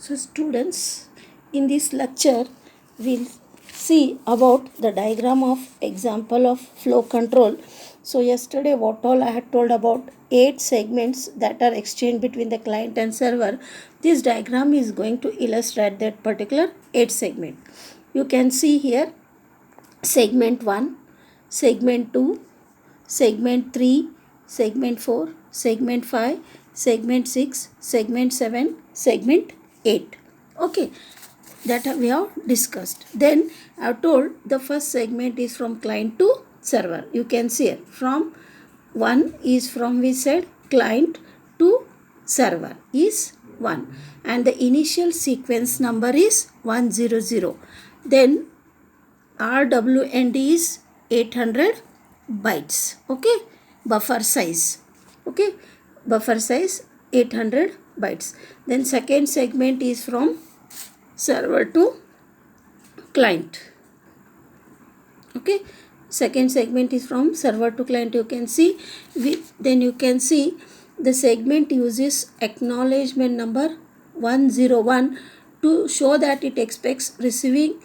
So students, in this lecture we'll see about the diagram of example of flow control. So yesterday what all I had told about 8 segments that are exchanged between the client and server. This diagram is going to illustrate that particular 8 segment. You can see here segment 1, segment 2, segment 3, segment 4, segment 5, segment 6, segment 7, segment 8. Okay, that we have discussed. Then I have told the first segment is from client to server. You can see here from 1 is from, we said, client to server is 1, and the initial sequence number is 100. Then RWND is 800 bytes. Okay, buffer size. Okay, buffer size 800 bytes. Then second segment is from server to client. Okay, second segment is from server to client. You can see, then you can see the segment uses acknowledgement number 101 to show that it expects receive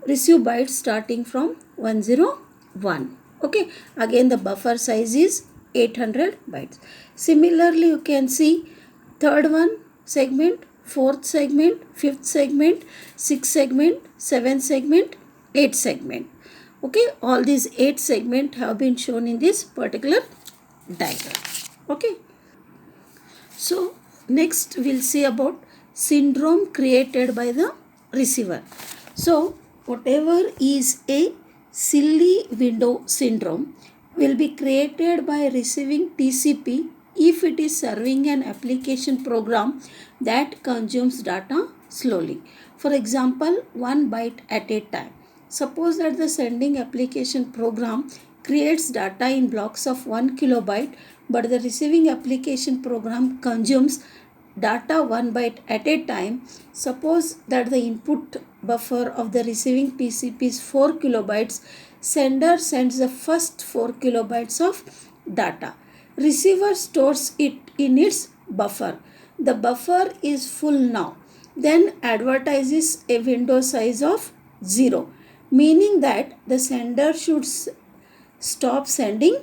bytes starting from 101. Okay, again the buffer size is 800 bytes. Similarly, you can see third one segment, fourth segment, fifth segment, sixth segment, seventh segment, eighth segment. Okay, all these 8 segments have been shown in this particular diagram. Okay, so next we'll see about syndrome created by the receiver. So whatever is a silly window syndrome will be created by receiving TCP if it is serving an application program that consumes data slowly. For example, 1 byte at a time. Suppose that the sending application program creates data in blocks of 1 kilobyte, but the receiving application program consumes data 1 byte at a time. Suppose that the input buffer of the receiving TCP is 4 kilobytes. Sender sends the first 4 kilobytes of data. Receiver stores it in its buffer. The buffer is full now. Then advertises a window size of 0, meaning that the sender should stop sending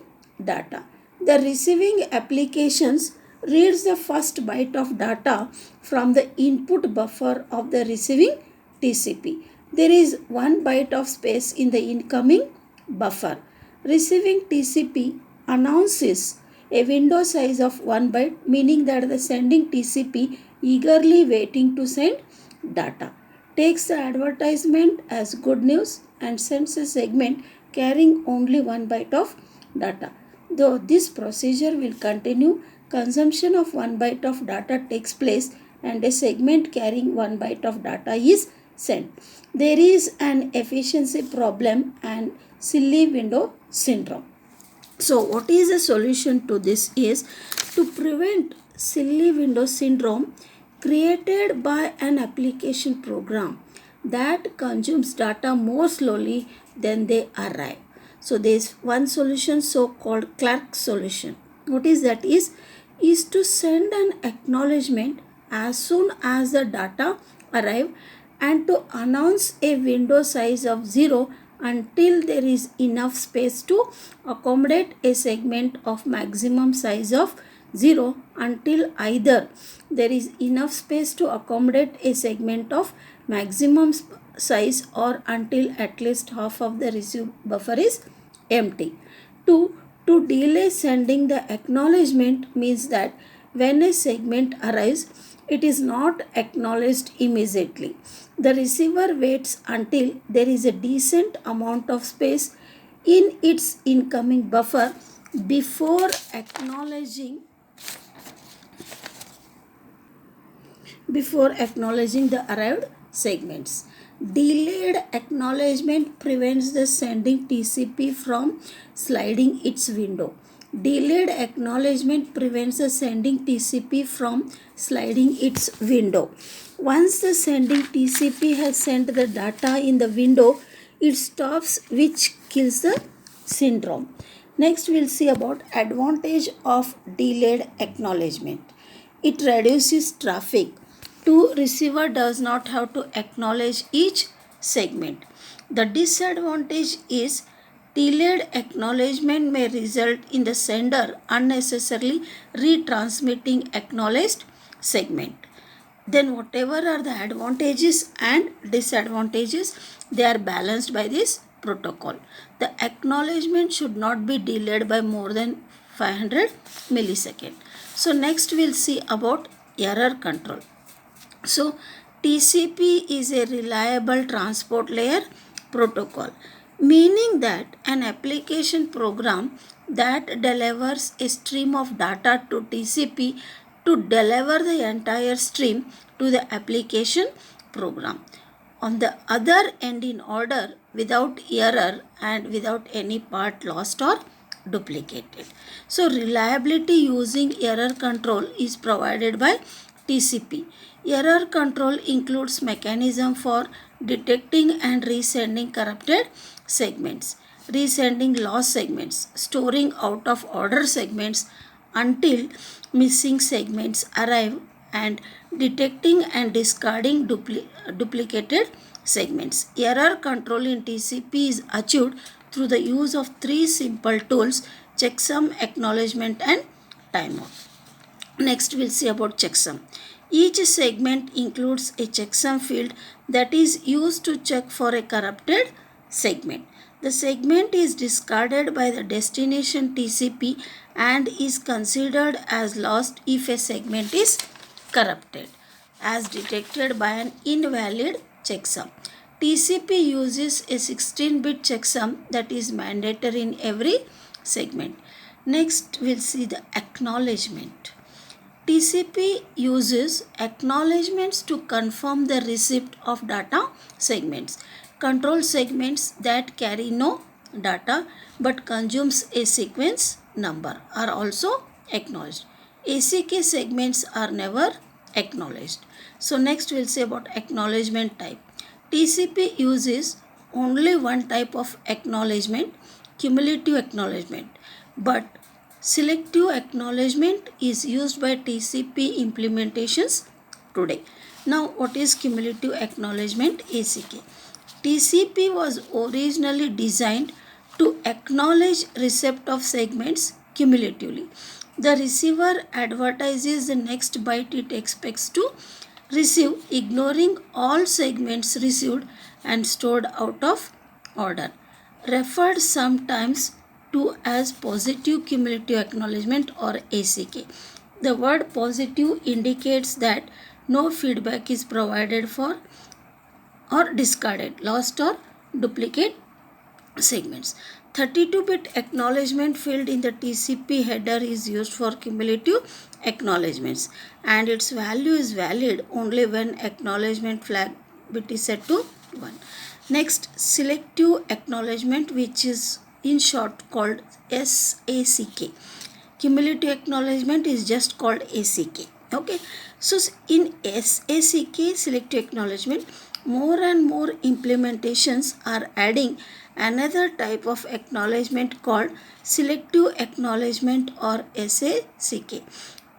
data. The receiving applications reads the first byte of data from the input buffer of the receiving TCP. There is 1 byte of space in the incoming buffer. Receiving TCP announces a window size of 1 byte, meaning that the sending TCP eagerly waiting to send data, takes the advertisement as good news and sends a segment carrying only 1 byte of data. Though this procedure will continue, consumption of 1 byte of data takes place and a segment carrying 1 byte of data is sent. There is an efficiency problem and silly window syndrome. So what is the solution to this is to prevent silly window syndrome created by an application program that consumes data more slowly than they arrive. So there is one solution, so called Clark solution. What is that is to send an acknowledgement as soon as the data arrive and to announce a window size of 0 until there is enough space to accommodate a segment of maximum size of 0 until either there is enough space to accommodate a segment of maximum size or until at least half of the received buffer is empty. To delay sending the acknowledgement means that when a segment arrives, it is not acknowledged immediately. The receiver waits until there is a decent amount of space in its incoming buffer before acknowledging the arrived segments. Delayed acknowledgement prevents the sending TCP from sliding its window. Delayed acknowledgement prevents the sending TCP from sliding its window. Once the sending TCP has sent the data in the window, it stops, which kills the syndrome. Next, we'll see about advantage of delayed acknowledgement. It reduces traffic. To receiver does not have to acknowledge each segment. The disadvantage is delayed acknowledgement may result in the sender unnecessarily retransmitting acknowledged segment. Then whatever are the advantages and disadvantages, they are balanced by this protocol. The acknowledgement should not be delayed by more than 500 milliseconds. So next we'll see about error control. So TCP is a reliable transport layer protocol, meaning that an application program that delivers a stream of data to TCP to deliver the entire stream to the application program on the other end in order without error and without any part lost or duplicated. So reliability using error control is provided by TCP. Error control includes mechanism for detecting and resending corrupted segments, resending lost segments, storing out of order segments until missing segments arrive, and detecting and discarding duplicated segments. Error control in TCP is achieved through the use of three simple tools: checksum, acknowledgement, and timeout. Next we'll see about checksum. Each segment includes a checksum field that is used to check for a corrupted segment. The segment is discarded by the destination TCP and is considered as lost if a segment is corrupted, as detected by an invalid checksum. TCP uses a 16-bit checksum that is mandatory in every segment. Next, we'll see the acknowledgement. TCP uses acknowledgements to confirm the receipt of data segments. Control segments that carry no data but consumes a sequence number are also acknowledged. ACK segments are never acknowledged. So next we'll say about acknowledgement type. TCP uses only one type of acknowledgement, cumulative acknowledgement, but selective acknowledgement is used by TCP implementations today. Now, what is cumulative acknowledgement, ACK? TCP was originally designed to acknowledge receipt of segments cumulatively. The receiver advertises the next byte it expects to receive, ignoring all segments received and stored out of order, referred sometimes to as positive cumulative acknowledgement or ACK. The word positive indicates that no feedback is provided for or discarded, lost or duplicate segments. 32-bit acknowledgement field in the TCP header is used for cumulative acknowledgements, and its value is valid only when acknowledgement flag bit is set to 1. Next, selective acknowledgement, which is in short called SACK. Cumulative acknowledgement is just called ACK. Okay, so in SACK, selective acknowledgement, more and more implementations are adding another type of acknowledgement called selective acknowledgement or SACK.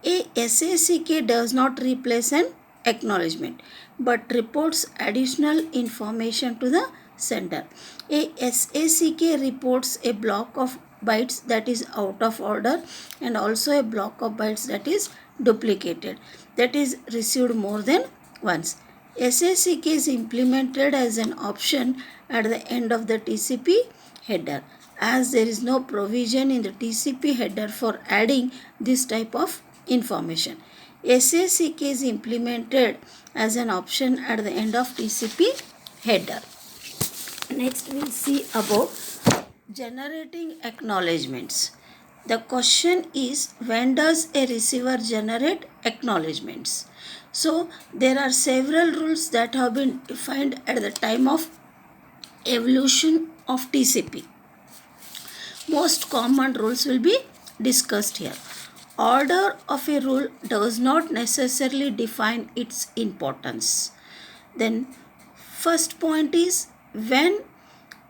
A SACK does not replace an acknowledgement but reports additional information to the sender. A SACK reports a block of bytes that is out of order and also a block of bytes that is duplicated, that is received more than once. SACK is implemented as an option at the end of the TCP header, as there is no provision in the TCP header for adding this type of information. SACK is implemented as an option at the end of TCP header. Next we'll see about generating acknowledgements. The question is, when does a receiver generate acknowledgements? So there are several rules that have been defined at the time of evolution of TCP. Most common rules will be discussed here. Order of a rule does not necessarily define its importance. Then first point is, when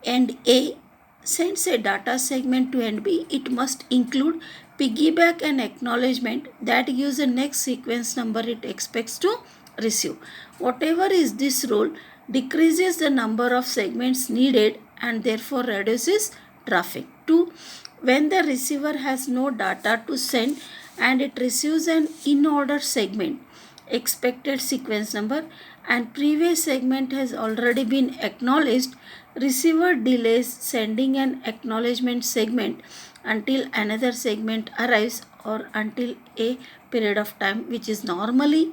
end A sends a data segment to end B, it must include piggyback and acknowledgement that gives the next sequence number it expects to receive. Whatever is this rule decreases the number of segments needed and therefore reduces traffic. 2. When the receiver has no data to send and it receives an in-order segment, expected sequence number, and previous segment has already been acknowledged, receiver delays sending an acknowledgement segment until another segment arrives or until a period of time which is normally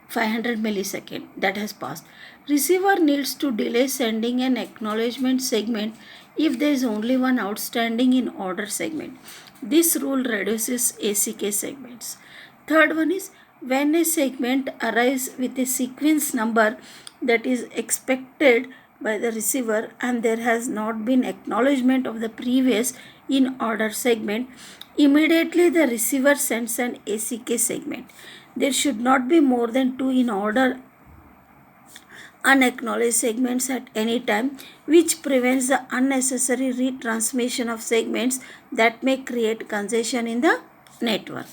500 millisecond that has passed. Receiver needs to delay sending an acknowledgement segment if there is only one outstanding in order segment. This rule reduces ACK segments. Third one is when a segment arrives with a sequence number that is expected by the receiver and there has not been acknowledgement of the previous in order segment, immediately the receiver sends an ACK segment. There should not be more than 2 in order unacknowledged segments at any time, which prevents the unnecessary retransmission of segments that may create congestion in the network.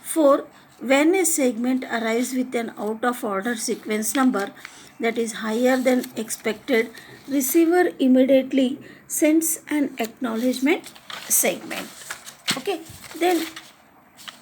4. When a segment arrives with an out of order sequence number that is higher than expected, receiver immediately sends an acknowledgement segment. Okay, then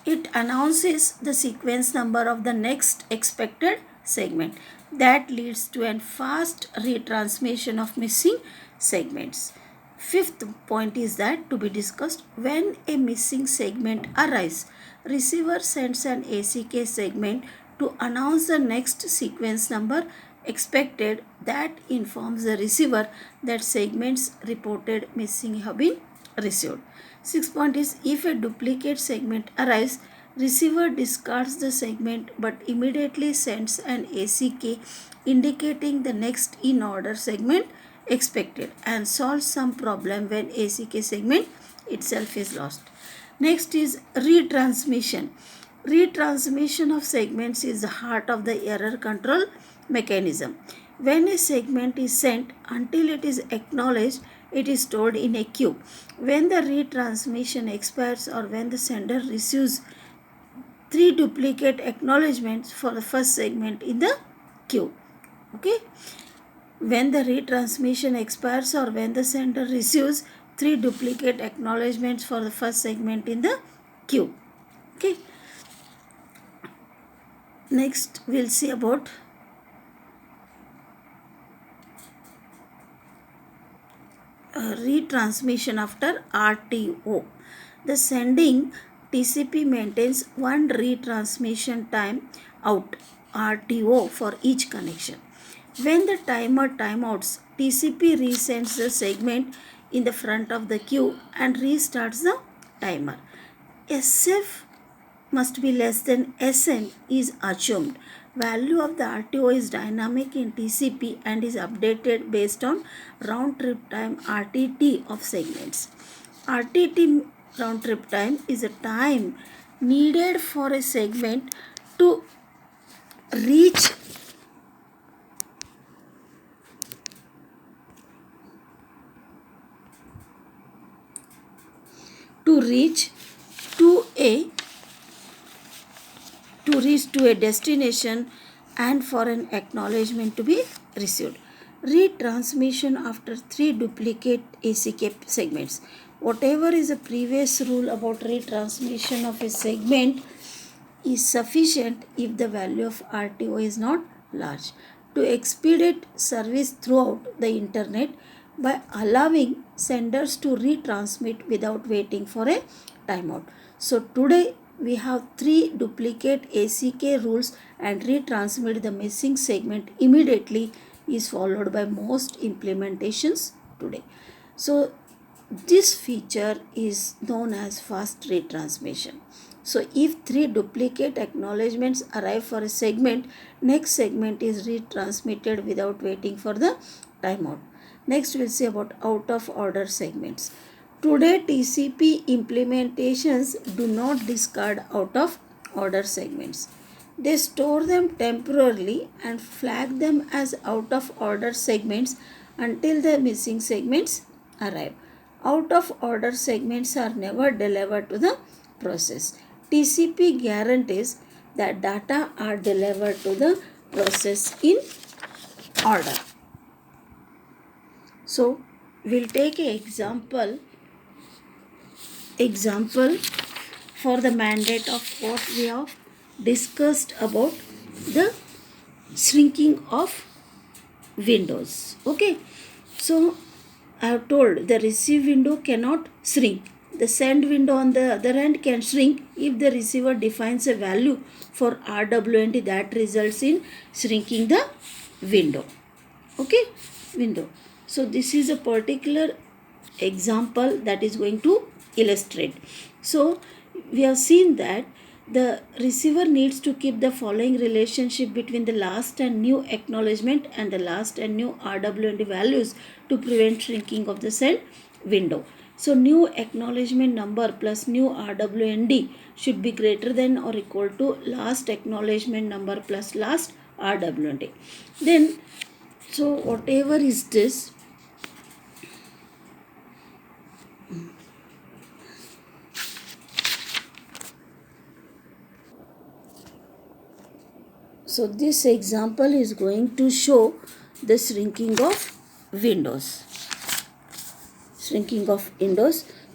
it announces the sequence number of the next expected segment. That leads to a fast retransmission of missing segments. Fifth point is that to be discussed, when a missing segment arrives, receiver sends an ACK segment to announce the next sequence number expected that informs the receiver that segments reported missing have been received. Sixth point is if a duplicate segment arrives, receiver discards the segment but immediately sends an ACK indicating the next in order segment expected and solves some problem when ACK segment itself is lost. Next is retransmission. Retransmission of segments is the heart of the error control mechanism. When a segment is sent until it is acknowledged, it is stored in a queue. When the retransmission expires or when the sender receives 3 duplicate acknowledgements for the first segment in the queue. Okay. When the retransmission expires or when the sender receives 3 duplicate acknowledgements for the first segment in the queue. Okay. Next we'll see about retransmission after RTO. The sending TCP maintains one retransmission time out RTO for each connection. When the timer timeouts, TCP resends the segment in the front of the queue and restarts the timer. SF must be less than SN is assumed. Value of the RTO is dynamic in TCP and is updated based on round trip time RTT of segments. RTT round trip time is a time needed for a segment to reach to a destination and for an acknowledgement to be received. Retransmission after 3 duplicate ACK segments. Whatever is the previous rule about retransmission of a segment is sufficient if the value of RTO is not large. To expedite service throughout the internet by allowing senders to retransmit without waiting for a timeout. So today we have 3 duplicate ACK rules and retransmit the missing segment immediately is followed by most implementations today. So this feature is known as fast retransmission. So if 3 duplicate acknowledgements arrive for a segment, next segment is retransmitted without waiting for the timeout. Next we'll see about out of order segments. Today TCP implementations do not discard out of order segments. They store them temporarily and flag them as out of order segments until the missing segments arrive. Out of order segments are never delivered to the process. TCP guarantees that data are delivered to the process in order. So we'll take an example for the mandate of what we have discussed about the shrinking of windows. Okay, so I have told the receive window cannot shrink. The send window on the other hand can shrink if the receiver defines a value for RWND that results in shrinking the window. Okay, window. So this is a particular example that is going to illustrate. So we have seen that the receiver needs to keep the following relationship between the last and new acknowledgement and the last and new RWND values to prevent shrinking of the send window. So new acknowledgement number plus new RWND should be greater than or equal to last acknowledgement number plus last RWND. Then, so whatever is this, so this example is going to show the shrinking of windows.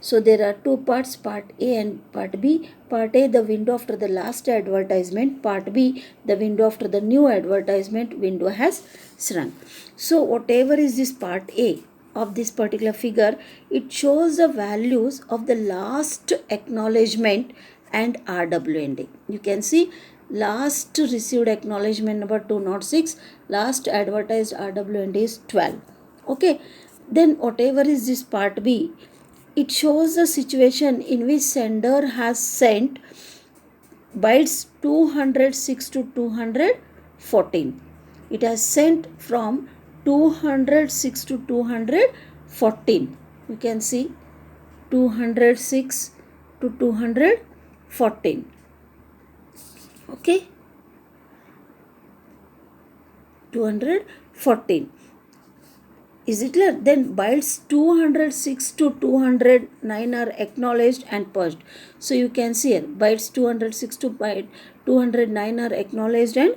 So there are two parts, part A and part B. Part A, the window after the last advertisement. Part B, the window after the new advertisement window has shrunk. So whatever is this part A of this particular figure, it shows the values of the last acknowledgement and RWND. You can see last received acknowledgement number 206, last advertised RWND is 12. Okay, then whatever is this part B, it shows the situation in which sender has sent bytes 206 to 214. It has sent from 206 to 214. You can see 206 to 214. Okay, 214. Is it clear? Then bytes 206 to 209 are acknowledged and purged. So you can see here bytes 206 to byte 209 are acknowledged and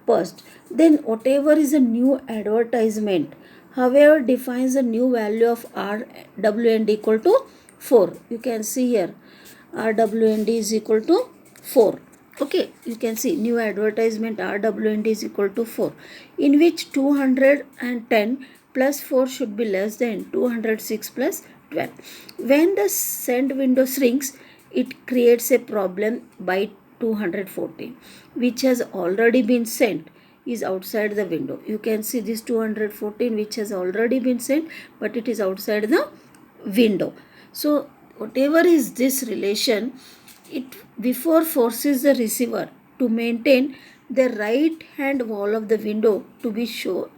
purged. Then whatever is a new advertisement, however defines a new value of RWND equal to 4. You can see here RWND is equal to 4. Okay, you can see new advertisement RWND is equal to 4, in which 210 plus 4 should be less than 206 plus 12. When the send window shrinks, it creates a problem by 214, which has already been sent, is outside the window. You can see this 214 which has already been sent, but it is outside the window. So whatever is this relation, it before forces the receiver to maintain the right hand wall of the window to be shown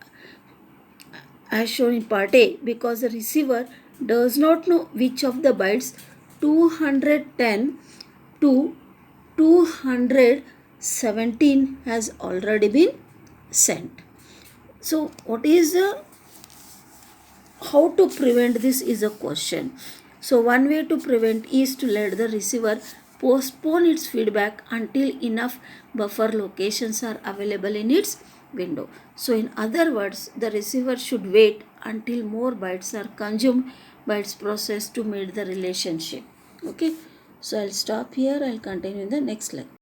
as shown in part A, because the receiver does not know which of the bytes 210 to 217 has already been sent. So what is the, how to prevent this is a question. So one way to prevent is to let the receiver postpone its feedback until enough buffer locations are available in its window. So in other words, the receiver should wait until more bytes are consumed by its process to meet the relationship. Okay, so I'll stop here. I'll continue in the next lecture.